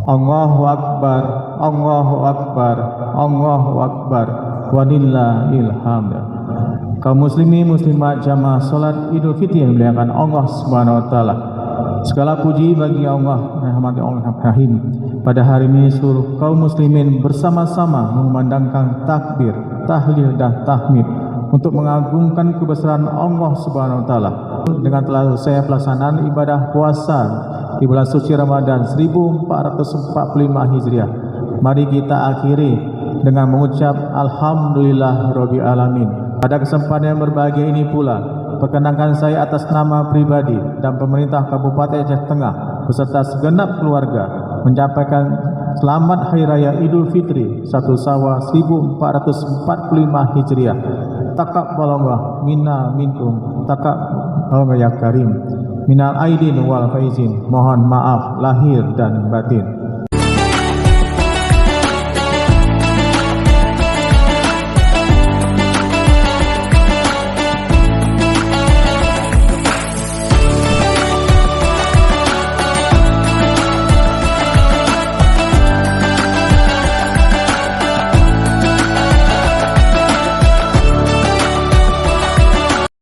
Allahu Akbar, Allahu Akbar, Allahu Akbar, walillahil hamd. Kaum muslimin muslimat jamaah salat Idul Fitri yang dimuliakan Allah Subhanahu wa taala. Segala puji bagi Allah, rahmat Allah Rahim. Pada hari ini seluruh kaum muslimin bersama-sama mengumandangkan takbir, tahlil dan tahmid untuk mengagungkan kebesaran Allah Subhanahu wa taala. Dengan telah selesai pelaksanaan ibadah puasa di bulan suci Ramadan 1445 Hijriah, mari kita akhiri dengan mengucap Alhamdulillahirabbil alamin. Pada kesempatan yang berbahagia ini pula, perkenankan saya atas nama pribadi dan pemerintah Kabupaten Aceh Tengah beserta segenap keluarga menyampaikan selamat Hari Raya Idul Fitri 1 Syawal 1445 Hijriah. Taqabbalallahu minna minkum, taqabbalallahu ya karim, minal aidin wal faizin. Mohon maaf lahir dan batin.